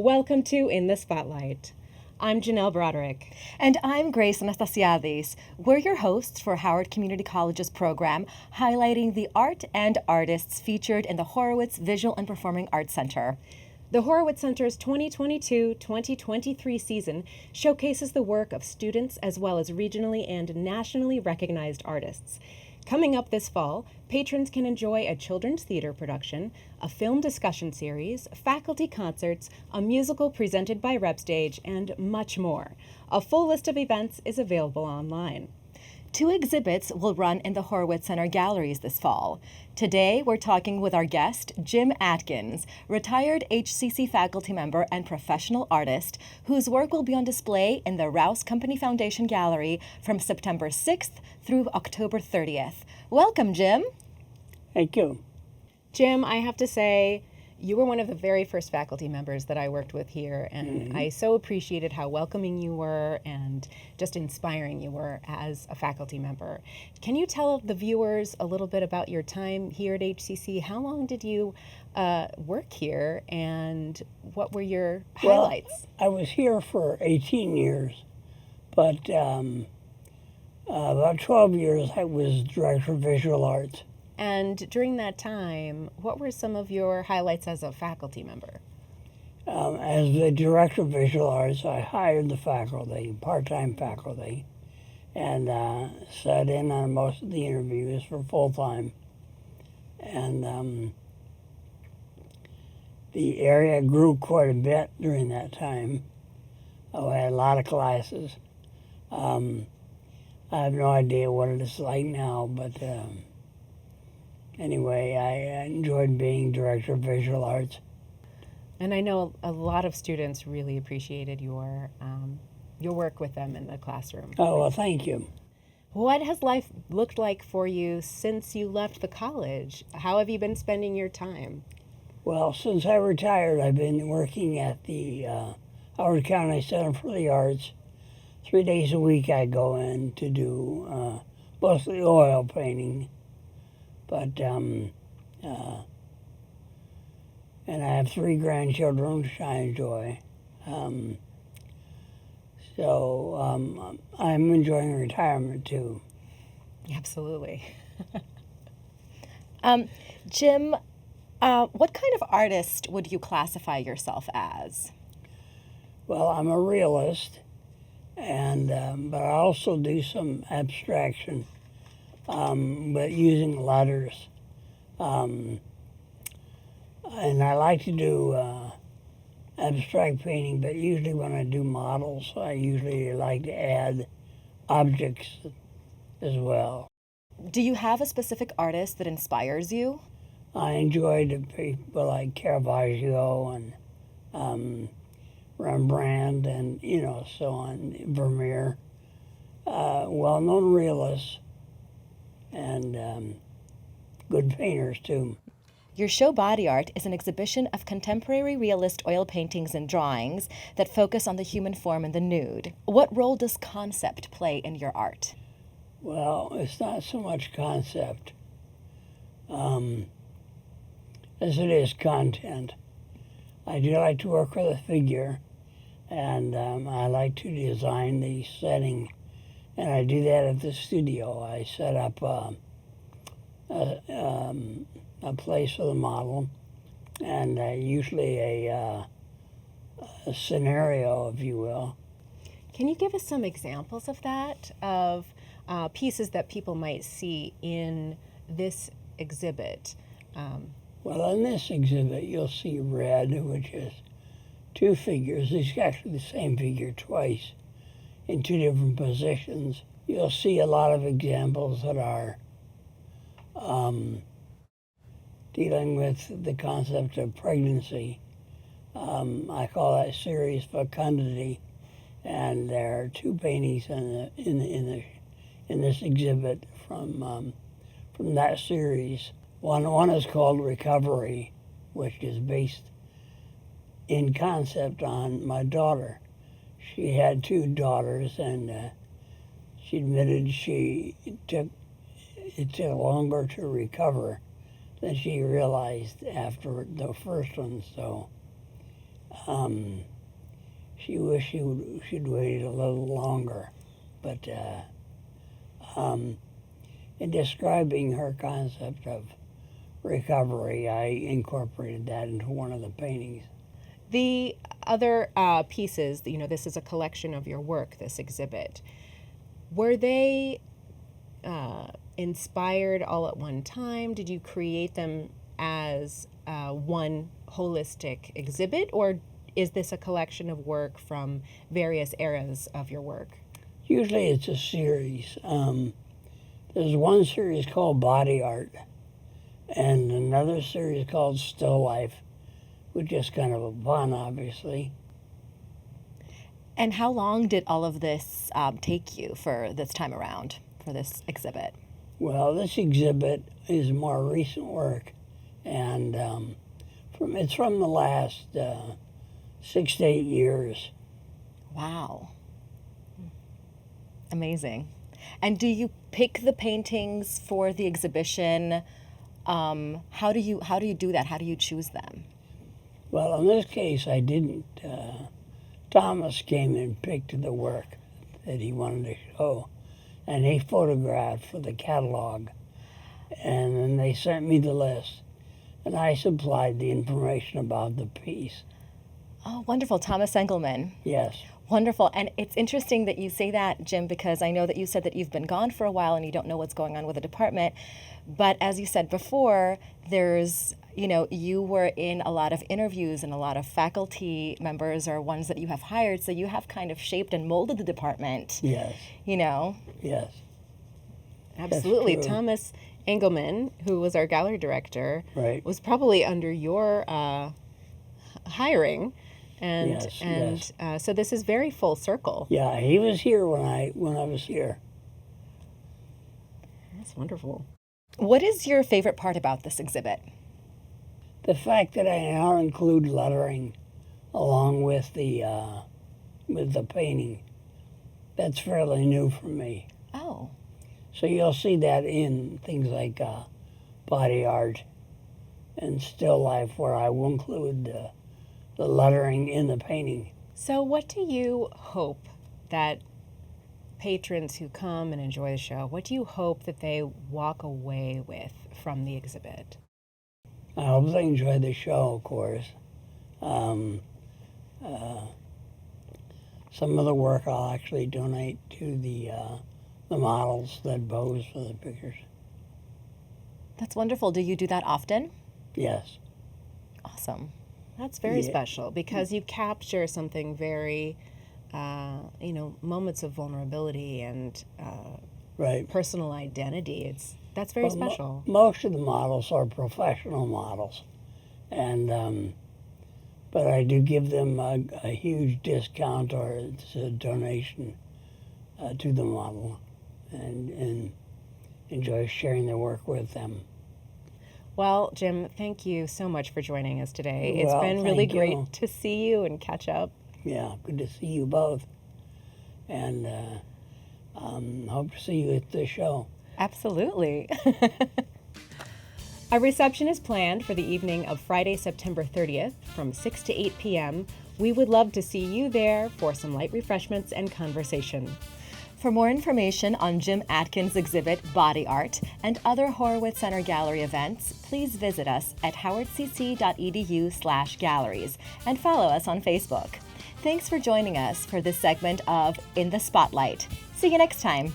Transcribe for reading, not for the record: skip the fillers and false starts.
Welcome to In the Spotlight. I'm Janelle Broderick. And I'm Grace Anastasiadis. We're your hosts for Howard Community College's program highlighting the art and artists featured in the Horowitz Visual and Performing Arts Center. The Horowitz Center's 2022-2023 season showcases the work of students as well as regionally and nationally recognized artists. Coming up this fall, patrons can enjoy a children's theater production, a film discussion series, faculty concerts, a musical presented by RepStage, and much more. A full list of events is available online. 2 exhibits will run in the Horowitz Center galleries this fall. Today, we're talking with our guest, Jim Atkins, retired HCC faculty member and professional artist, whose work will be on display in the Rouse Company Foundation Gallery from September 6th through October 30th. Welcome, Jim. Thank you. Jim, I have to say, you were one of the very first faculty members that I worked with here, and I so appreciated how welcoming you were and just inspiring you were as a faculty member. Can you tell the viewers a little bit about your time here at HCC? How long did you work here, and what were your highlights? I was here for 18 years, but about 12 years I was director of visual arts. And during that time, what were some of your highlights as a faculty member? As the director of visual arts, I hired the faculty, part-time faculty, and sat in on most of the interviews for full-time. And the area grew quite a bit during that time. I had a lot of classes. I have no idea what it is like now, but anyway, I enjoyed being director of visual arts. And I know a lot of students really appreciated your work with them in the classroom. Oh, well, thank you. What has life looked like for you since you left the college? How have you been spending your time? Well, since I retired, I've been working at the Howard County Center for the Arts. 3 days a week I go in to do mostly oil painting. But, and I have 3 grandchildren, which I enjoy. So I'm enjoying retirement too. Absolutely. Jim, what kind of artist would you classify yourself as? Well, I'm a realist, and but I also do some abstraction. But using letters. And I like to do abstract painting, but usually when I do models, I usually like to add objects as well. Do you have a specific artist that inspires you? I enjoy the people like Caravaggio and Rembrandt and, so on, Vermeer, well-known realists. And good painters, too. Your show Body Art is an exhibition of contemporary realist oil paintings and drawings that focus on the human form and the nude. What role does concept play in your art? Well, it's not so much concept as it is content. I do like to work with a figure, and I like to design the setting. And I do that at the studio. I set up a place for the model, and usually a scenario, if you will. Can you give us some examples of that, of pieces that people might see in this exhibit? Well, in this exhibit, you'll see Red, which is 2 figures. It's actually the same figure twice, in 2 different positions. You'll see a lot of examples that are dealing with the concept of pregnancy. I call that series Fecundity, and there are 2 paintings in this exhibit from that series. One is called Recovery, which is based in concept on my daughter. She had 2 daughters, and she admitted it took longer to recover than she realized after the first one. So She wished she'd waited a little longer, but in describing her concept of recovery, I incorporated that into one of the paintings. The other pieces, this is a collection of your work, this exhibit. Were they inspired all at one time? Did you create them as one holistic exhibit, or is this a collection of work from various eras of your work? Usually it's a series. There's one series called Body Art and another series called Still Life, which is kind of a pun, obviously. And how long did all of this take you for this time around, for this exhibit? Well, this exhibit is more recent work, and it's from the last 6 to 8 years. Wow. Amazing. And do you pick the paintings for the exhibition? How do you do that? How do you choose them? Well, in this case, I didn't. Thomas came and picked the work that he wanted to show, and he photographed for the catalog. And then they sent me the list, and I supplied the information about the piece. Oh, wonderful. Thomas Engelman. Yes. Wonderful. And it's interesting that you say that, Jim, because I know that you said that you've been gone for a while and you don't know what's going on with the department. But as you said before, you were in a lot of interviews and a lot of faculty members are ones that you have hired. So you have kind of shaped and molded the department. Yes. Yes. Absolutely. That's true. Thomas Engelman, who was our gallery director, Right. was probably under your hiring. Yes. So this is very full circle. Yeah, he was here when I was here. That's wonderful. What is your favorite part about this exhibit? The fact that I now include lettering along with the painting, that's fairly new for me. Oh. So you'll see that in things like Body Art and Still Life, where I will include the lettering in the painting. So what do you hope that patrons who come and enjoy the show, what do you hope that they walk away with from the exhibit? I hope they enjoy the show, of course. Some of the work I'll actually donate to the models that pose for the pictures. That's wonderful. Do you do that often? Yes. Awesome. That's very Yeah. special because you capture something very, moments of vulnerability and Right. personal identity. That's very Well, special. Most of the models are professional models, and but I do give them a huge discount or it's a donation to the model, and enjoy sharing their work with them. Well, Jim, thank you so much for joining us today. It's Well, been really thank you. great to see you and catch up. Yeah, good to see you both, and hope to see you at the show. Absolutely. A reception is planned for the evening of Friday, September 30th from 6 to 8 p.m. We would love to see you there for some light refreshments and conversation. For more information on Jim Atkins' exhibit Body Art and other Horowitz Center Gallery events, please visit us at howardcc.edu/galleries and follow us on Facebook. Thanks for joining us for this segment of In the Spotlight. See you next time.